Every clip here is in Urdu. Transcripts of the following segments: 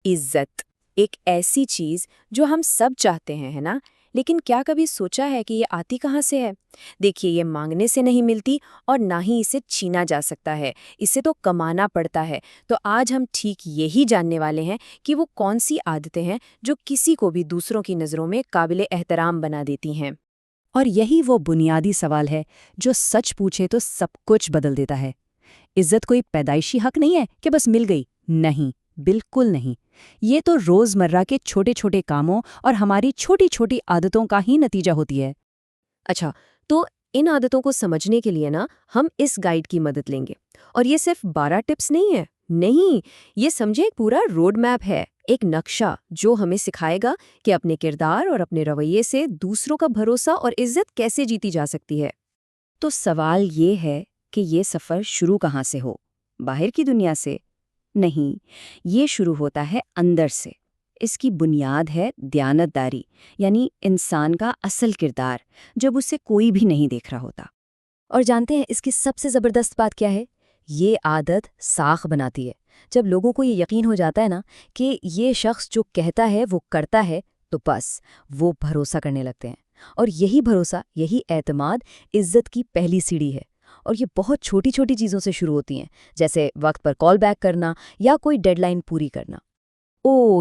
عزت ایک ایسی چیز جو ہم سب چاہتے ہیں، ہے نا؟ لیکن کیا کبھی سوچا ہے کہ یہ آتی کہاں سے ہے؟ دیکھیے، یہ مانگنے سے نہیں ملتی اور نہ ہی اسے چھینا جا سکتا ہے، اسے تو کمانا پڑتا ہے۔ تو آج ہم ٹھیک یہی جاننے والے ہیں کہ وہ کون سی عادتیں ہیں جو کسی کو بھی دوسروں کی نظروں میں قابل احترام بنا دیتی ہیں۔ اور یہی وہ بنیادی سوال ہے جو سچ پوچھے تو سب کچھ بدل دیتا ہے۔ عزت کوئی پیدائشی حق نہیں ہے کہ بس مل گئی، نہیں، بالکل نہیں۔ یہ تو روزمرہ کے چھوٹے چھوٹے کاموں اور ہماری چھوٹی چھوٹی عادتوں کا ہی نتیجہ ہوتی ہے۔ اچھا، تو ان عادتوں کو سمجھنے کے لیے ہم اس گائیڈ کی مدد لیں گے۔ اور یہ صرف 12 ٹپس نہیں ہے، نہیں، یہ سمجھے ایک پورا روڈ میپ ہے، ایک نقشہ جو ہمیں سکھائے گا کہ اپنے کردار اور اپنے رویے سے دوسروں کا بھروسہ اور عزت کیسے جیتی جا سکتی ہے۔ تو سوال یہ ہے کہ یہ سفر شروع کہاں سے ہو؟ باہر کی دنیا سے؟ نہیں، یہ شروع ہوتا ہے اندر سے۔ اس کی بنیاد ہے دیانتداری، یعنی انسان کا اصل کردار جب اسے کوئی بھی نہیں دیکھ رہا ہوتا۔ اور جانتے ہیں اس کی سب سے زبردست بات کیا ہے؟ یہ عادت ساخ بناتی ہے۔ جب لوگوں کو یہ یقین ہو جاتا ہے کہ یہ شخص جو کہتا ہے وہ کرتا ہے، تو بس وہ بھروسہ کرنے لگتے ہیں۔ اور یہی بھروسہ، یہی اعتماد عزت کی پہلی سیڑھی ہے۔ اور یہ بہت چھوٹی چھوٹی چیزوں سے شروع ہوتی ہیں، جیسے وقت پر کال بیک کرنا یا کوئی ڈیڈ لائن پوری کرنا۔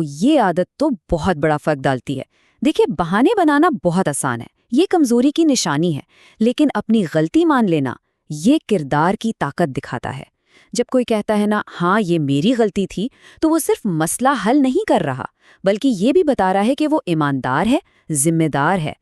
یہ عادت تو بہت بڑا فرق ڈالتی ہے۔ دیکھیں، بہانے بنانا بہت آسان ہے، یہ کمزوری کی نشانی ہے، لیکن اپنی غلطی مان لینا، یہ کردار کی طاقت دکھاتا ہے۔ جب کوئی کہتا ہے ہاں یہ میری غلطی تھی، تو وہ صرف مسئلہ حل نہیں کر رہا، بلکہ یہ بھی بتا رہا ہے کہ وہ ایماندار ہے، ذمہ دار ہے۔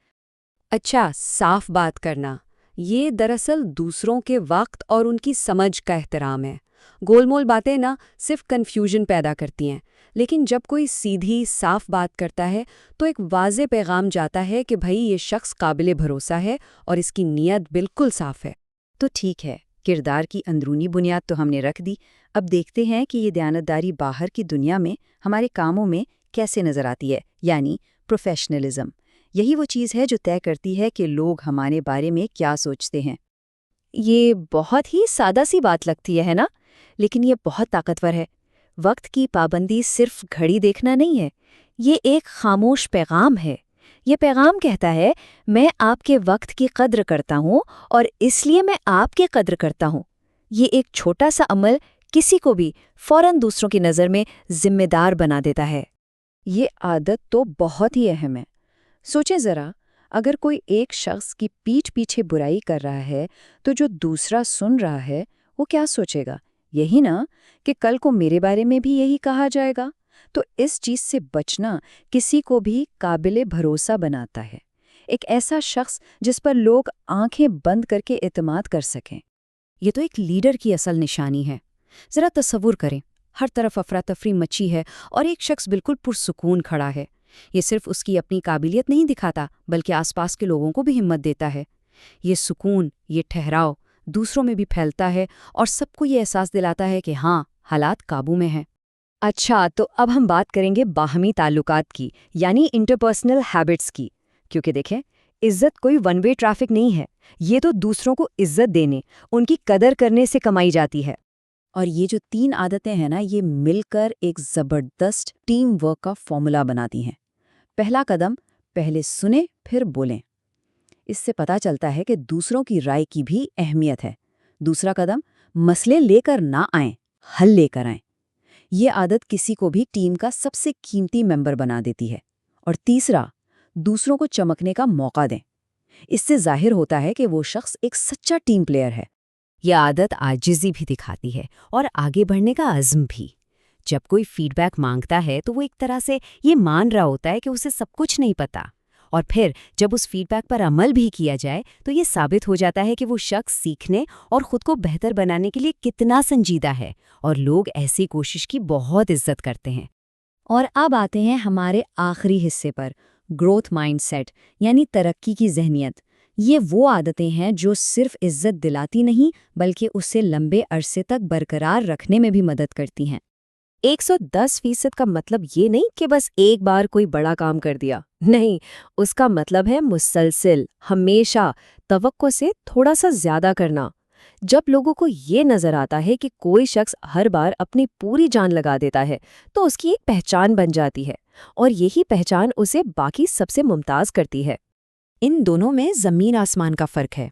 اچھا، صاف بات کرنا، یہ دراصل دوسروں کے وقت اور ان کی سمجھ کا احترام ہے۔ گول مول باتیں صرف کنفیوژن پیدا کرتی ہیں، لیکن جب کوئی سیدھی صاف بات کرتا ہے تو ایک واضح پیغام جاتا ہے کہ بھائی یہ شخص قابل بھروسہ ہے اور اس کی نیت بالکل صاف ہے۔ تو ٹھیک ہے، کردار کی اندرونی بنیاد تو ہم نے رکھ دی، اب دیکھتے ہیں کہ یہ دیانتداری باہر کی دنیا میں ہمارے کاموں میں کیسے نظر آتی ہے، یعنی پروفیشنلزم۔ یہی وہ چیز ہے جو طے کرتی ہے کہ لوگ ہمارے بارے میں کیا سوچتے ہیں۔ یہ بہت ہی سادہ سی بات لگتی ہے نا؟ لیکن یہ بہت طاقتور ہے۔ وقت کی پابندی صرف گھڑی دیکھنا نہیں ہے، یہ ایک خاموش پیغام ہے۔ یہ پیغام کہتا ہے، میں آپ کے وقت کی قدر کرتا ہوں اور اس لیے میں آپ کی قدر کرتا ہوں۔ یہ ایک چھوٹا سا عمل کسی کو بھی فوراً دوسروں کی نظر میں ذمہ دار بنا دیتا ہے۔ یہ عادت تو بہت ہی اہم ہے۔ سوچیں ذرا، اگر کوئی ایک شخص کی پیٹھ پیچھے برائی کر رہا ہے تو جو دوسرا سن رہا ہے وہ کیا سوچے گا؟ یہی کہ کل کو میرے بارے میں بھی یہی کہا جائے گا۔ تو اس چیز سے بچنا کسی کو بھی قابل بھروسہ بناتا ہے، ایک ایسا شخص جس پر لوگ آنکھیں بند کر کے اعتماد کر سکیں۔ یہ تو ایک لیڈر کی اصل نشانی ہے۔ ذرا تصور کریں، ہر طرف افراتفری مچی ہے اور ایک شخص بالکل پرسکون کھڑا ہے۔ یہ صرف اس کی اپنی قابلیت نہیں دکھاتا، بلکہ آس پاس کے لوگوں کو بھی ہمت دیتا ہے۔ یہ سکون، یہ ٹھہراؤ دوسروں میں بھی پھیلتا ہے اور سب کو یہ احساس دلاتا ہے کہ ہاں، حالات قابو میں ہیں۔ اچھا، تو اب ہم بات کریں گے باہمی تعلقات کی، یعنی انٹرپرسنل ہیبٹس کی، کیونکہ دیکھیں، عزت کوئی ون وے ٹریفک نہیں ہے، یہ تو دوسروں کو عزت دینے، ان کی قدر کرنے سے کمائی جاتی ہے۔ اور یہ جو 3 عادتیں ہیں یہ مل کر ایک زبردست ٹیم ورک کا فارمولا بناتی ہیں۔ پہلا قدم، پہلے سنیں پھر بولیں۔ اس سے پتہ چلتا ہے کہ دوسروں کی رائے کی بھی اہمیت ہے۔ دوسرا قدم، مسئلے لے کر نہ آئیں، حل لے کر آئیں۔ یہ عادت کسی کو بھی ٹیم کا سب سے قیمتی ممبر بنا دیتی ہے۔ اور تیسرا، دوسروں کو چمکنے کا موقع دیں۔ اس سے ظاہر ہوتا ہے کہ وہ شخص ایک سچا ٹیم پلیئر ہے۔ یہ عادت عاجزی بھی دکھاتی ہے اور آگے بڑھنے کا عزم بھی۔ جب کوئی فیڈ بیک مانگتا ہے تو وہ ایک طرح سے یہ مان رہا ہوتا ہے کہ اسے سب کچھ نہیں پتا، اور پھر جب اس فیڈ بیک پر عمل بھی کیا جائے تو یہ ثابت ہو جاتا ہے کہ وہ شخص سیکھنے اور خود کو بہتر بنانے کے لیے کتنا سنجیدہ ہے، اور لوگ ایسی کوشش کی بہت عزت کرتے ہیں۔ اور اب آتے ہیں ہمارے آخری حصے پر، گروتھ مائنڈ سیٹ، یعنی ترقی کی ذہنیت۔ یہ وہ عادتیں ہیں جو صرف عزت دلاتی نہیں بلکہ اسے لمبے عرصے تک برقرار رکھنے میں بھی مدد کرتی ہیں۔ 110% کا مطلب یہ نہیں کہ بس ایک بار کوئی بڑا کام کر دیا، نہیں، اس کا مطلب ہے مسلسل، ہمیشہ، توقع سے تھوڑا سا زیادہ کرنا۔ جب لوگوں کو یہ نظر آتا ہے کہ کوئی شخص ہر بار اپنی پوری جان لگا دیتا ہے تو اس کی ایک پہچان بن جاتی ہے، اور یہی پہچان اسے باقی سب سے ممتاز کرتی ہے۔ ان دونوں میں زمین آسمان کا فرق ہے۔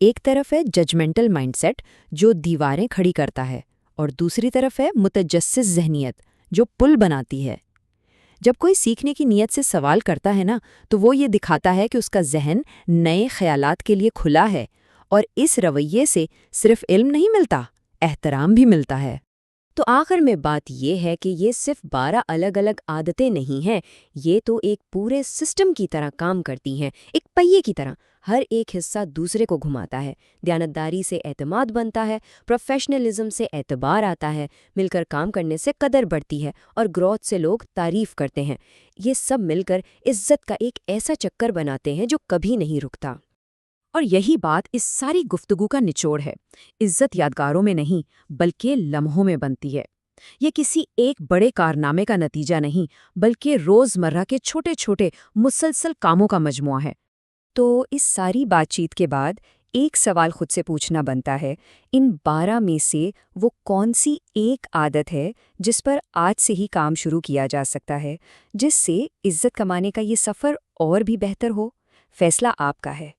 ایک طرف ہے ججمنٹل مائنڈ سیٹ جو دیواریں کھڑی کرتا ہے، اور دوسری طرف ہے متجسس ذہنیت جو پل بناتی ہے۔ جب کوئی سیکھنے کی نیت سے سوال کرتا ہے نا، تو وہ یہ دکھاتا ہے کہ اس کا ذہن نئے خیالات کے لیے کھلا ہے، اور اس رویے سے صرف علم نہیں ملتا، احترام بھی ملتا ہے۔ تو آخر میں بات یہ ہے کہ یہ صرف 12 الگ الگ عادتیں نہیں ہیں، یہ تو ایک پورے سسٹم کی طرح کام کرتی ہیں، ایک پہیے کی طرح۔ ہر ایک حصہ دوسرے کو گھماتا ہے، دیانتداری سے اعتماد بنتا ہے، پروفیشنلزم سے اعتبار آتا ہے، مل کر کام کرنے سے قدر بڑھتی ہے، اور گروتھ سے لوگ تعریف کرتے ہیں۔ یہ سب مل کر عزت کا ایک ایسا چکر بناتے ہیں جو کبھی نہیں رکتا۔ اور یہی بات اس ساری گفتگو کا نچوڑ ہے۔ عزت یادگاروں میں نہیں بلکہ لمحوں میں بنتی ہے۔ یہ کسی ایک بڑے کارنامے کا نتیجہ نہیں بلکہ روزمرہ کے چھوٹے چھوٹے مسلسل کاموں کا مجموعہ ہے۔ تو اس ساری بات چیت کے بعد ایک سوال خود سے پوچھنا بنتا ہے، ان 12 میں سے وہ کون سی ایک عادت ہے جس پر آج سے ہی کام شروع کیا جا سکتا ہے، جس سے عزت کمانے کا یہ سفر اور بھی بہتر ہو؟ فیصلہ آپ کا ہے۔